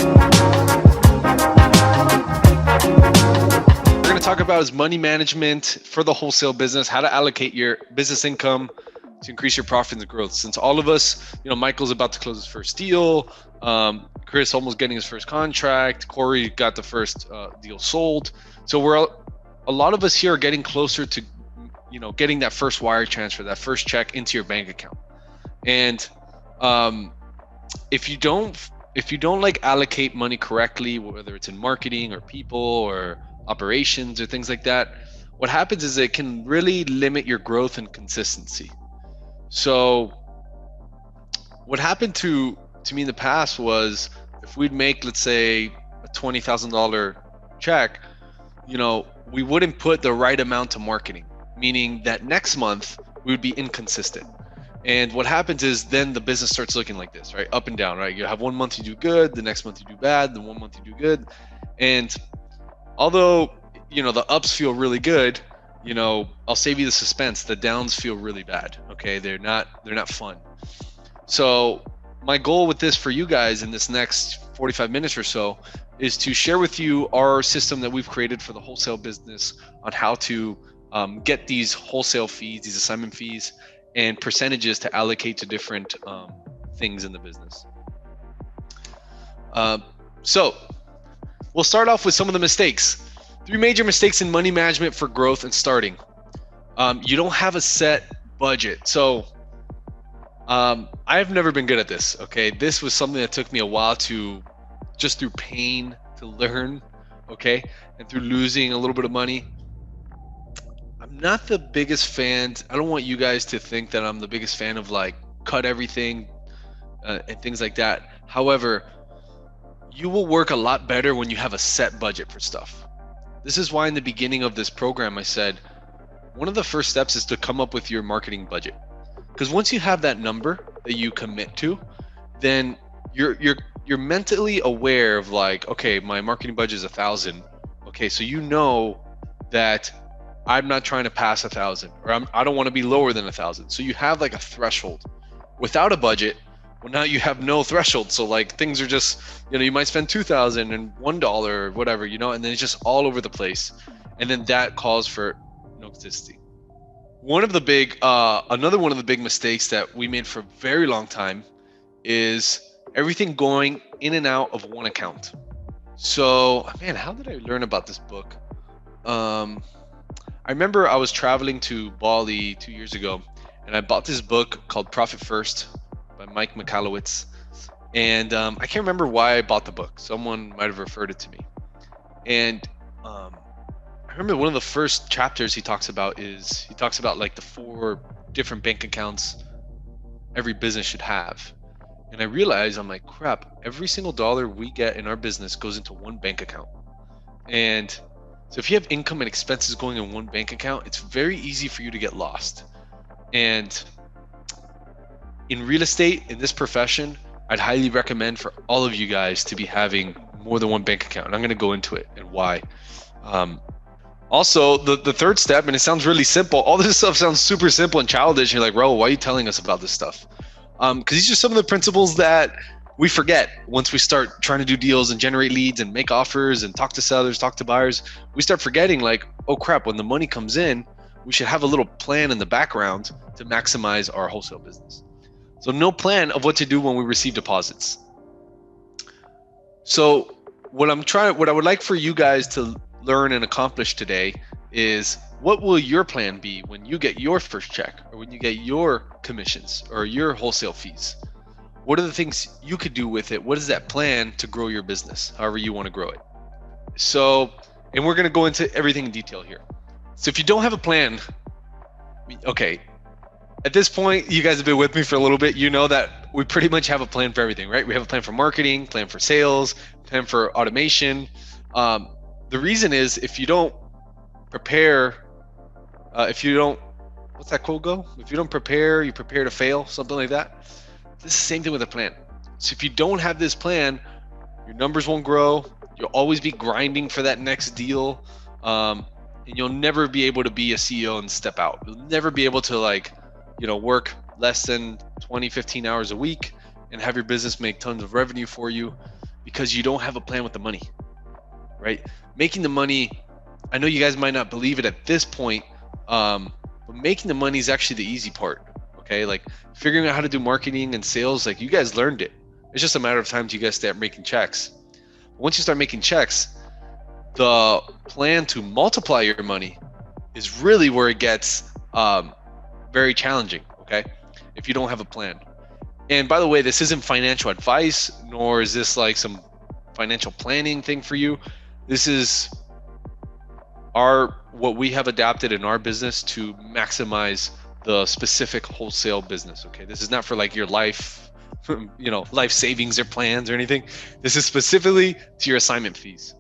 We're going to talk about is money management for the wholesale business, how to allocate your business income to increase your profits and growth. Since all of us, Michael's about to close his first deal, Chris almost getting his first contract, Corey got the first deal sold. So a lot of us here are getting closer to, getting that first wire transfer, that first check into your bank account. And if you don't like allocate money correctly, whether it's in marketing or people or operations or things like that, what happens is it can really limit your growth and consistency. So what happened to me in the past was, if we'd make, let's say, a $20,000 check, we wouldn't put the right amount to marketing, meaning that next month we would be inconsistent. And what happens is then the business starts looking like this, right? Up and down, right? You have one month you do good, the next month you do bad, then 1 month you do good. And although, the ups feel really good, I'll save you the suspense. The downs feel really bad. Okay. They're not fun. So my goal with this for you guys in this next 45 minutes or so is to share with you our system that we've created for the wholesale business on how to get these wholesale fees, these assignment fees, and percentages to allocate to different things in the business. So we'll start off with some of the mistakes. 3 major mistakes in money management for growth and starting. You don't have a set budget. So I've never been good at this. Okay. This was something that took me a while to, just through pain, to learn. Okay. And through losing a little bit of money. I'm not the biggest fan. I don't want you guys to think that I'm the biggest fan of like cut everything and things like that. However, you will work a lot better when you have a set budget for stuff. This is why in the beginning of this program, I said, one of the first steps is to come up with your marketing budget. Because once you have that number that you commit to, then you're mentally aware of like, okay, my marketing budget is 1,000. Okay, so you know that I'm not trying to pass 1,000, or I don't want to be lower than 1,000. So you have like a threshold. Without a budget, well, now you have no threshold. So like things are just, you might spend $2,000 and $1 or whatever, and then it's just all over the place. And then that calls for no consistency. Another one of the big mistakes that we made for a very long time is everything going in and out of one account. So, man, how did I learn about this book? I remember I was traveling to Bali 2 years ago, and I bought this book called Profit First by Mike Michalowicz. And I can't remember why I bought the book. Someone might have referred it to me. And I remember one of the first chapters he talks about like the 4 different bank accounts every business should have. And I realized, I'm like, crap, every single dollar we get in our business goes into one bank account. And so if you have income and expenses going in one bank account, it's very easy for you to get lost. And in real estate, in this profession, I'd highly recommend for all of you guys to be having more than one bank account. And I'm going to go into it and why. Also, the third step, and it sounds really simple. All this stuff sounds super simple and childish. You're like, Raul, why are you telling us about this stuff? Because these are some of the principles that we forget once we start trying to do deals and generate leads and make offers and talk to sellers, talk to buyers. We start forgetting like, oh crap, when the money comes in, we should have a little plan in the background to maximize our wholesale business. So no plan of what to do when we receive deposits. So what I would like for you guys to learn and accomplish today is, what will your plan be when you get your first check, or when you get your commissions or your wholesale fees? What are the things you could do with it? What is that plan to grow your business, however you want to grow it? So, and we're going to go into everything in detail here. So if you don't have a plan, okay, at this point, you guys have been with me for a little bit. You know that we pretty much have a plan for everything, right? We have a plan for marketing, plan for sales, plan for automation. The reason is, if you don't prepare, what's that quote go? If you don't prepare, you prepare to fail, something like that. This is the same thing with a plan. So if you don't have this plan, your numbers won't grow. You'll always be grinding for that next deal. And you'll never be able to be a CEO and step out. You'll never be able to work less than 20, 15 hours a week and have your business make tons of revenue for you. because you don't have a plan with the money, right? Making the money, I know you guys might not believe it at this point, but making the money is actually the easy part. Okay, like figuring out how to do marketing and sales, like you guys learned it. It's just a matter of time till you guys start making checks. Once you start making checks, the plan to multiply your money is really where it gets very challenging. Okay, if you don't have a plan. And by the way, this isn't financial advice, nor is this like some financial planning thing for you. This is what we have adapted in our business to maximize the specific wholesale business. Okay, this is not for like your life, life savings or plans or anything. This is specifically to your assignment fees.